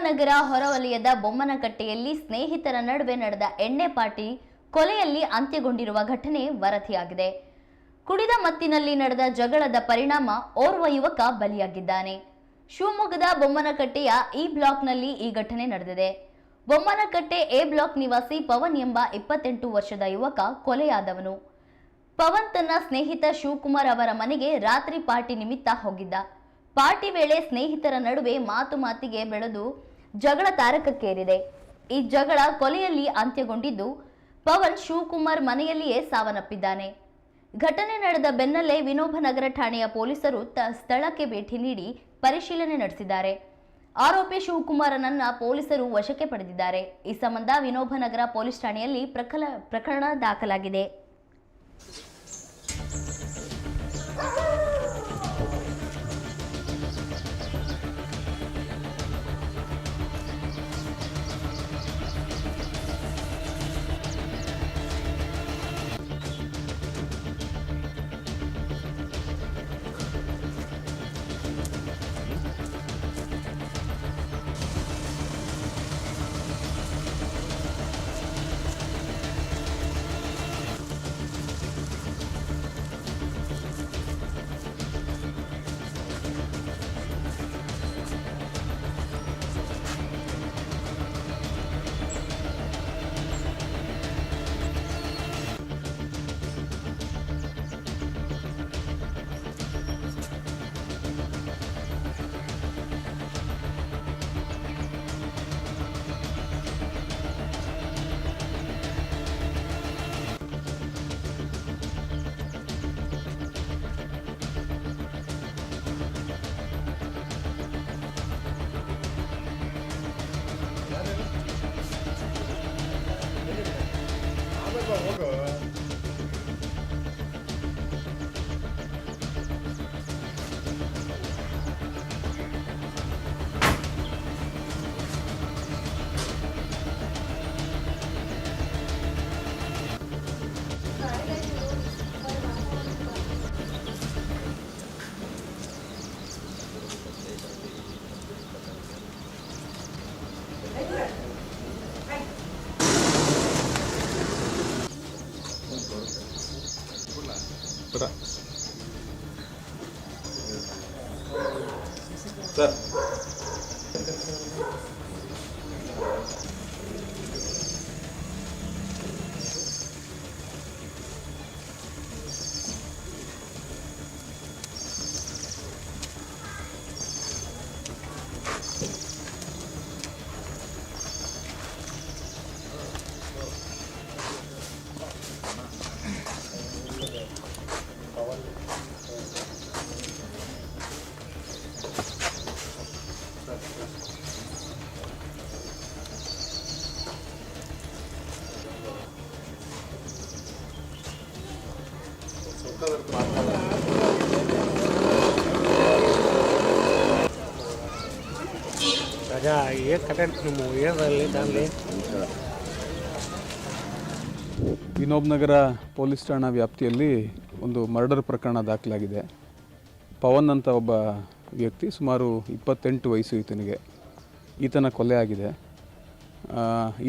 ವಿನೋಬನಗರ ಹೊರವಲಯದ ಬೊಮ್ಮನಕಟ್ಟೆಯಲ್ಲಿ ಸ್ನೇಹಿತರ ನಡುವೆ ನಡೆದ ಎಣ್ಣೆ ಪಾರ್ಟಿ ಕೊಲೆಯಲ್ಲಿ ಅಂತ್ಯಗೊಂಡಿರುವ ಘಟನೆ ವರದಿಯಾಗಿದೆ. ಕುಡಿದ ಮತ್ತಿನಲ್ಲಿ ನಡೆದ ಜಗಳದ ಪರಿಣಾಮ ಓರ್ವ ಯುವಕ ಬಲಿಯಾಗಿದ್ದಾನೆ. ಶಿವಮೊಗ್ಗದ ಬೊಮ್ಮನಕಟ್ಟೆಯ ಇ ಬ್ಲಾಕ್ನಲ್ಲಿ ಈ ಘಟನೆ ನಡೆದಿದೆ. ಬೊಮ್ಮನಕಟ್ಟೆ ಎ ಬ್ಲಾಕ್ ನಿವಾಸಿ ಪವನ್ ಎಂಬ 28 ವರ್ಷದ ಯುವಕ ಕೊಲೆಯಾದವನು. ಪವನ್ ತನ್ನ ಸ್ನೇಹಿತ ಶಿವಕುಮಾರ್ ಅವರ ಮನೆಗೆ ರಾತ್ರಿ ಪಾರ್ಟಿ ನಿಮಿತ್ತ ಹೋಗಿದ್ದ. ಪಾರ್ಟಿ ವೇಳೆ ಸ್ನೇಹಿತರ ನಡುವೆ ಮಾತಿಗೆ ಬೆಳೆದು ಜಗಳ ತಾರಕಕ್ಕೇರಿದೆ. ಈ ಜಗಳ ಕೊಲೆಯಲ್ಲಿ ಅಂತ್ಯಗೊಂಡಿದ್ದು ಪವನ್ ಶಿವಕುಮಾರ್ ಮನೆಯಲ್ಲಿಯೇ ಸಾವನ್ನಪ್ಪಿದ್ದಾನೆ. ಘಟನೆ ನಡೆದ ಬೆನ್ನಲ್ಲೇ ವಿನೋಬನಗರ ಠಾಣೆಯ ಪೊಲೀಸರು ಸ್ಥಳಕ್ಕೆ ಭೇಟಿ ನೀಡಿ ಪರಿಶೀಲನೆ ನಡೆಸಿದ್ದಾರೆ. ಆರೋಪಿ ಶಿವಕುಮಾರನನ್ನ ಪೊಲೀಸರು ವಶಕ್ಕೆ ಪಡೆದಿದ್ದಾರೆ. ಈ ಸಂಬಂಧ ವಿನೋಬನಗರ ಪೊಲೀಸ್ ಠಾಣೆಯಲ್ಲಿ ಪ್ರಕರಣ ದಾಖಲಾಗಿದೆ. ಸರ್ राजा ये कटेंट ये वाले डाल ले ವಿನೋಬನಗರ ಪೊಲೀಸ್ ಠಾಣಾ ವ್ಯಾಪ್ತಿಯಲ್ಲಿ ಒಂದು ಮರ್ಡರ್ ಪ್ರಕರಣ ದಾಖಲಾಗಿದೆ. ಪವನ್ ಅಂತ ಒಬ್ಬ ವ್ಯಕ್ತಿ, ಸುಮಾರು 28 ವಯಸ್ಸು ಈತನಿಗೆ. ಈತನ ಕೊಲೆ ಆಗಿದೆ.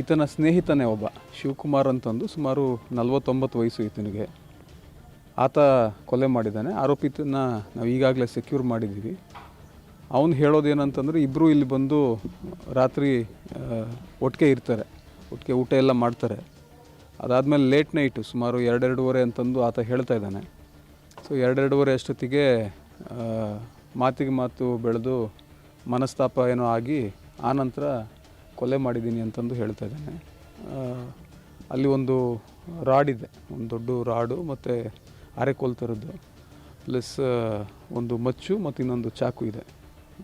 ಈತನ ಸ್ನೇಹಿತನೇ ಒಬ್ಬ ಶಿವಕುಮಾರ್ ಅಂತಂದು ಸುಮಾರು 49 ವಯಸ್ಸು ಈತನಿಗೆ. ಆತ ಕೊಲೆ ಮಾಡಿದ್ದಾನೆ. ಆರೋಪಿತನ ನಾವು ಈಗಾಗಲೇ ಸೆಕ್ಯೂರ್ ಮಾಡಿದ್ದೀವಿ. ಅವನು ಹೇಳೋದೇನಂತಂದರೆ ಇಬ್ಬರು ಇಲ್ಲಿ ಬಂದು ರಾತ್ರಿ ಒಟ್ಟಿಗೆ ಇರ್ತಾರೆ, ಒಟ್ಟಿಗೆ ಊಟ ಎಲ್ಲ ಮಾಡ್ತಾರೆ. ಅದಾದಮೇಲೆ ಲೇಟ್ ನೈಟು ಸುಮಾರು 2-2:30 ಅಂತಂದು ಆತ ಹೇಳ್ತಾ ಇದ್ದಾನೆ. ಸೊ 2-2:30 ಅಷ್ಟೊತ್ತಿಗೆ ಮಾತಿಗೆ ಮಾತು ಬೆಳೆದು ಮನಸ್ತಾಪ ಏನೋ ಆಗಿ ಆನಂತರ ಕೊಲೆ ಮಾಡಿದ್ದೀನಿ ಅಂತಂದು ಹೇಳ್ತಾ ಇದ್ದಾನೆ. ಅಲ್ಲಿ ಒಂದು ರಾಡ್ ಇದೆ, ಒಂದು ದೊಡ್ಡ ರಾಡು ಮತ್ತು ಅರೆಕೋಲ್ ಥರದ್ದು, ಪ್ಲಸ್ ಒಂದು ಮಚ್ಚು ಮತ್ತು ಇನ್ನೊಂದು ಚಾಕು ಇದೆ.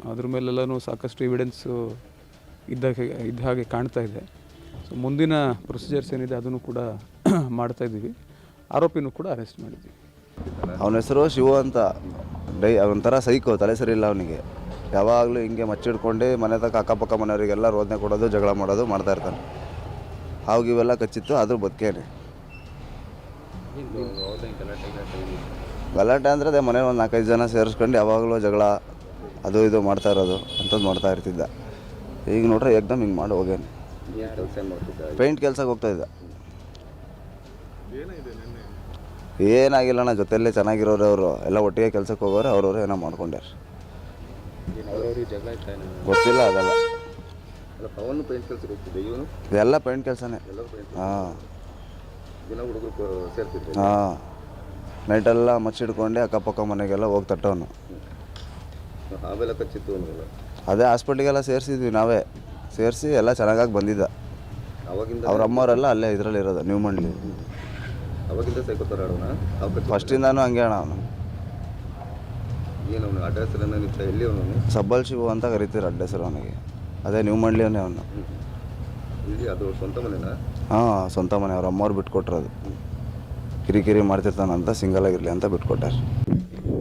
ಅದ್ರ ಮೇಲೆಲ್ಲನೂ ಸಾಕಷ್ಟು ಎವಿಡೆನ್ಸು ಇದ್ದ ಹಾಗೆ ಕಾಣ್ತಾ ಇದೆ. ಸೊ ಮುಂದಿನ ಪ್ರೊಸೀಜರ್ಸ್ ಏನಿದೆ ಅದನ್ನು ಕೂಡ ಮಾಡ್ತಾಯಿದ್ದೀವಿ. ಆರೋಪಿನೂ ಕೂಡ ಅರೆಸ್ಟ್ ಮಾಡಿದ್ದೀವಿ. ಅವನ ಹೆಸರು ಶಿವು ಅಂತ. ಒಂಥರ ಸೈಕೋ, ತಲೆ ಸರಿ ಇಲ್ಲ ಅವನಿಗೆ. ಯಾವಾಗಲೂ ಹಿಂಗೆ ಮಚ್ಚಿಡ್ಕೊಂಡು ಮನೆ ತಕ್ಕ ಅಕ್ಕಪಕ್ಕ ಮನೆಯವರಿಗೆಲ್ಲ ರೋದನೆ ಕೊಡೋದು, ಜಗಳ ಮಾಡೋದು ಮಾಡ್ತಾಯಿರ್ತಾನೆ. ಹಾವು ಇವೆಲ್ಲ ಕಚ್ಚಿತ್ತು, ಆದರೂ ಬದುಕೇನೆ. ಗಲಾಟೆ ಅಂದರೆ ಅದೇ ಮನೇಲಿ ಒಂದು 4-5 ಜನ ಸೇರಿಸ್ಕೊಂಡು ಯಾವಾಗಲೂ ಜಗಳ ಅದು ಇದು ಮಾಡ್ತಾ ಇರೋದು ಅಂಥದ್ದು ಮಾಡ್ತಾ ಇರ್ತಿದ್ದ. ಈಗ ನೋಡ್ರೆ ಏಕ್ದಮ್ ಹಿಂಗೆ ಮಾಡಿ ಹೋಗ್ಯಾನೆ. ಕೆಲಸ ಏನು ಮಾಡ್ತಿದ್ದ? ಪೇಂಟ್ ಕೆಲ್ಸಕ್ಕೆ ಹೋಗ್ತಾ ಇದ್ದ. ಏನಾಗಿಲ್ಲ ಅಣ್ಣ, ಜೊತೆಯಲ್ಲೇ ಚೆನ್ನಾಗಿರೋರು ಅವರು ಎಲ್ಲ ಒಟ್ಟಿಗೆ ಕೆಲ್ಸಕ್ಕೆ ಹೋಗೋರು, ಅವ್ರವ್ರು ಏನೋ ಮಾಡ್ಕೊಂಡ್ಯಾರ. ಅವ್ರವ್ರಿಗೆ ಜಗಳ ಆಯ್ತಾ? ಗೊತ್ತಿಲ್ಲ ಅದೆಲ್ಲ. ಅಲ್ಲ, ಪವನ್ ಪೇಂಟ್ ಕೆಲಸಕ್ಕೆ ಹೋಗ್ತಿದ್ದೆ, ಇವನು ಇದೆಲ್ಲ ಪೇಂಟ್ ಕೆಲಸನೇ. ಎಲ್ಲರೂ ಪೇಂಟ್ ಹಾಂ ದಿನ ಹುಡುಗರು ಸೇರ್ತಿದ್ರು. ಹಾಂ, ನೈಟೆಲ್ಲ ಮಚ್ಚಿಡ್ಕೊಂಡು ಅಕ್ಕಪಕ್ಕ ಮನೆಗೆಲ್ಲ ಹೋಗಿ ತಟ್ಟವನು. ಆಮೇಲೆ ಕಚ್ಚಿತ್ತು ಅವನಿಗೆಲ್ಲ. ಅದೇ ಹಾಸ್ಪಿಟ್ಲಿಗೆಲ್ಲ ಸೇರಿಸಿದ್ವಿ ನಾವೇ, ಸೇರಿಸಿ ಎಲ್ಲ ಚೆನ್ನಾಗಾಗಿ ಬಂದಿದ್ದ. ಅವಾಗಿಂದ ಅವ್ರ ಅಮ್ಮವರೆಲ್ಲ ಅಲ್ಲೇ ಇದರಲ್ಲಿ ಇರೋದು, ನ್ಯೂ ಮಂಡ್ಲಿ. ಅವಾಗಿಂದ ಸೈಕೋತಾರ ಆಡೋಣ. ಫಸ್ಟಿಂದಾನು ಹಂಗೆ ಅಣ್ಣ ಅವನು. ಏನು ಅವನು ಅಡ್ರೆಸ್ ಎಲ್ಲ ನಿಂತ ಎಲ್ಲಿ ಅವನು? ಸಬ್ಬಲ್ ಶಿವು ಅಂತ ಕರಿತೀರ ಅಡ್ಡ ಹೆಸರು ಅವನಿಗೆ. ಅದೇ ನ್ಯೂ ಮಂಡ್ಲಿಯವನೇ ಅವನು. ಇಲ್ಲಿ ಅದು ಸ್ವಂತ ಮನೆನಾ? ಹಾಂ, ಸ್ವಂತ ಮನೆ. ಅವ್ರ ಅಮ್ಮವ್ರು ಬಿಟ್ಕೊಟ್ರದು. ಕಿರಿಕಿರಿ ಮಾಡ್ತಿರ್ತಾನಂತ ಸಿಂಗಲ್ ಆಗಿರಲಿ ಅಂತ ಬಿಟ್ಕೊಟ್ಟಾರೆ.